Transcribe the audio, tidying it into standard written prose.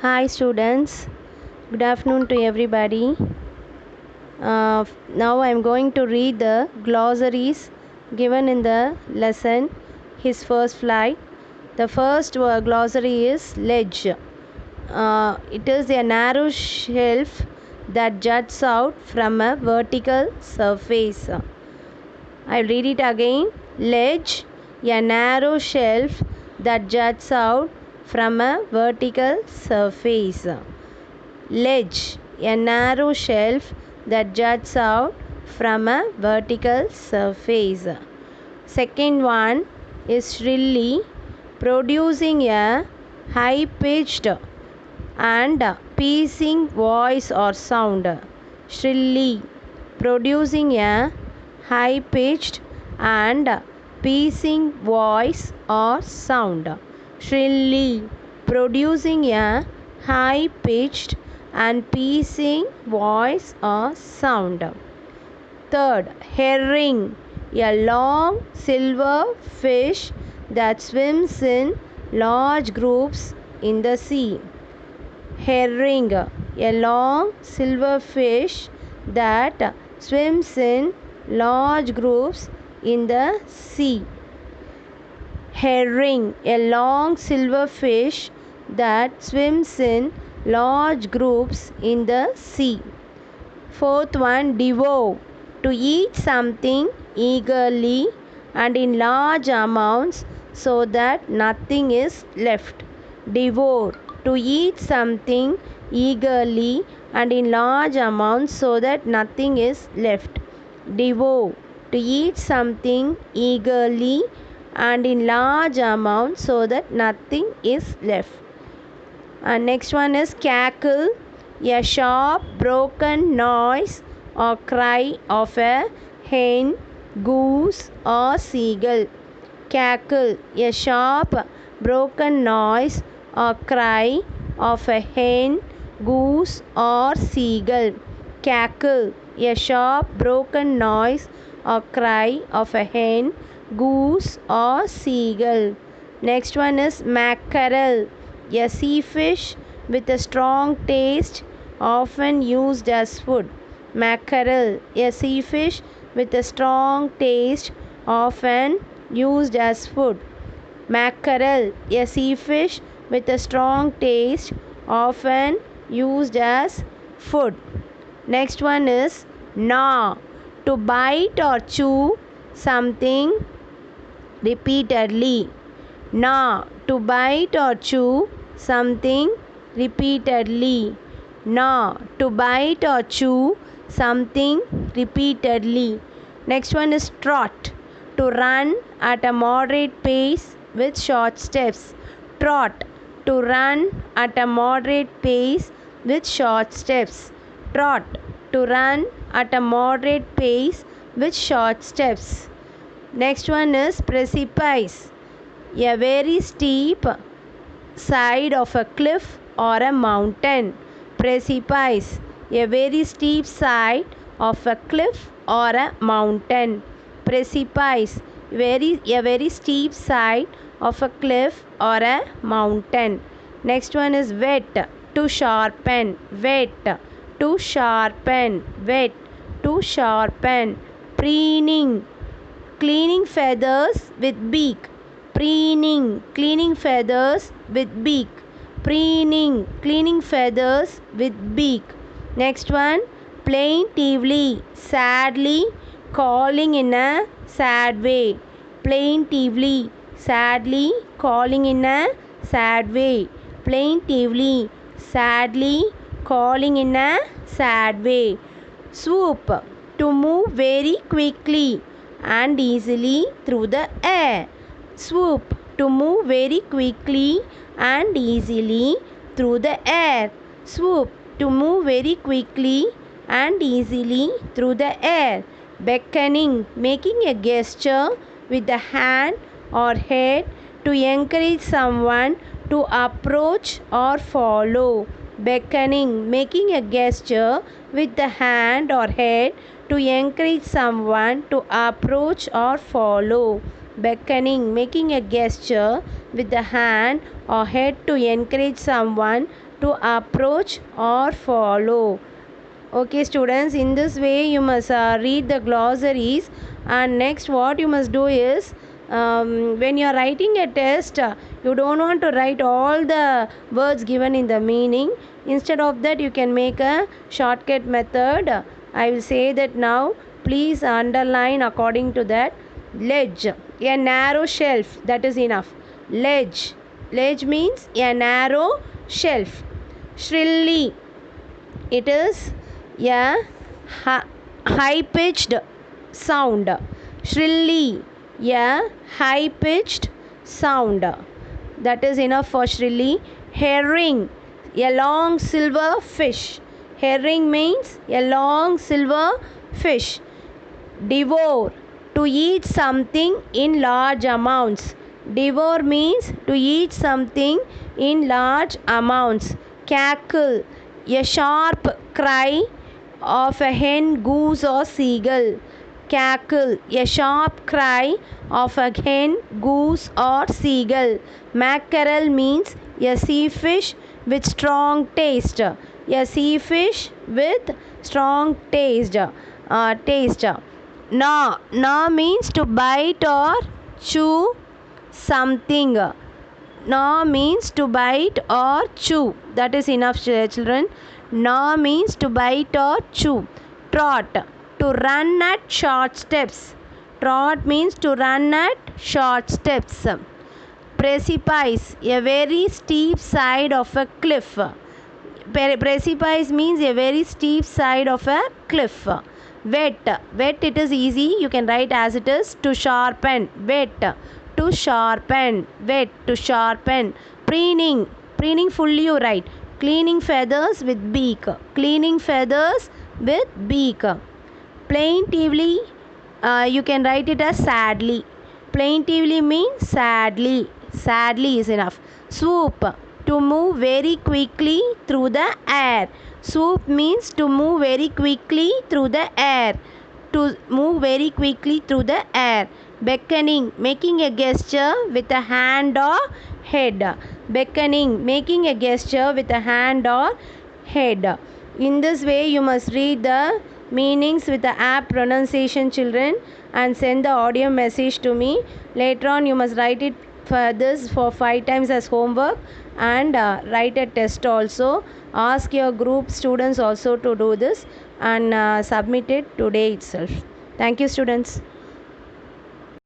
Hi students, good afternoon to everybody. Now I am going to read the glossaries given in the lesson His First Flight. The first glossary is ledge. It is a narrow shelf that juts out from a vertical surface. I'll read it again. Ledge, a narrow shelf that juts out from a vertical surface. Ledge, a narrow shelf that juts out from a vertical surface. Second one is shrilly, producing a high pitched and piercing voice or sound. Shrilly, producing a high pitched and piercing voice or sound. Shrilly, producing a high pitched and piercing voice or sound. Third, herring, a long silver fish that swims in large groups in the sea. Herring, a long silver fish that swims in large groups in the sea. Herring, a long silver fish that swims in large groups in the sea. Fourth one, devour, to eat something eagerly and in large amounts so that nothing is left. Devour, to eat something eagerly and in large amounts so that nothing is left. Devour, to eat something eagerly and in large amounts so that nothing is left. And next one is cackle, a sharp broken noise or cry of a hen, goose or seagull. Cackle, a sharp broken noise or cry of a hen, goose or seagull. Cackle, a sharp broken noise or cry of a hen, goose or seagull. Next one is mackerel, a sea fish with a strong taste often used as food. Mackerel, a sea fish with a strong taste often used as food. Mackerel, a sea fish with a strong taste often used as food. Next one is gnaw, to bite or chew something repeatedly. Gnaw, to bite or chew something repeatedly. Gnaw, to bite or chew something repeatedly. Next one is trot, to run at a moderate pace with short steps. Trot, to run at a moderate pace with short steps. Trot, to run at a moderate pace with short steps. Next one is precipice, a very steep side of a cliff or a mountain. Precipice, a very steep side of a cliff or a mountain. Precipice, a very steep side of a cliff or a mountain. Next one is whet, to sharpen. Whet, to sharpen. Whet, to sharpen. Preening, cleaning feathers with beak. Preening, cleaning feathers with beak. Preening, cleaning feathers with beak. Next one, plaintively, sadly, calling in a sad way. Plaintively, sadly, calling in a sad way. Plaintively, sadly, calling in a sad way. Swoop, to move very quickly and easily through the air. Swoop, to move very quickly and easily through the air. Swoop, to move very quickly and easily through the air. Beckoning, making a gesture with the hand or head to encourage someone to approach or follow. Beckoning, making a gesture with the hand or head to encourage someone to approach or follow. Beckoning, making a gesture with the hand or head to encourage someone to approach or follow. Okay students, in this way you must read the glossaries, and next what you must do is, when you are writing a test, you don't want to write all the words given in the meaning. Instead of that, you can make a shortcut method. I will say that now. Please underline according to that. Ledge, a narrow shelf, that is enough. Ledge, ledge means a narrow shelf. Shrilly, it is a high pitched sound. Shrilly, a high pitched sound. That is enough for shrilly. Herring, a long silver fish. Herring means a long silver fish. Devour, to eat something in large amounts. Devour means to eat something in large amounts. Cackle, a sharp cry of a hen, goose, or seagull. Cackle, a sharp cry of a hen, goose, or seagull. Mackerel means a sea fish with strong taste. A sea fish with strong taste. Gnaw means to bite or chew something. Gnaw means to bite or chew. That is enough, children. Gnaw means to bite or chew. Trot, to run at short steps. Trot means to run at short steps. Precipice, a very steep side of a cliff. Precipice means a very steep side of a cliff. Wet, wet, it is easy. You can write as it is. To sharpen, wet. To sharpen, wet, to sharpen. Preening, preening fully you write. Cleaning feathers with beak. Cleaning feathers with beak. Plaintively, you can write it as sadly. Plaintively means sadly. Sadly is enough. Swoop, to move very quickly through the air. Swoop means to move very quickly through the air. To move very quickly through the air. Beckoning, making a gesture with a hand or head. Beckoning, making a gesture with a hand or head. In this way, you must read the meanings with the apt pronunciation, children, and send the audio message to me. Later on, you must write it for this for 5 times as homework, and write a test also. Ask your group students also to do this, and submit it today itself. Thank you, students.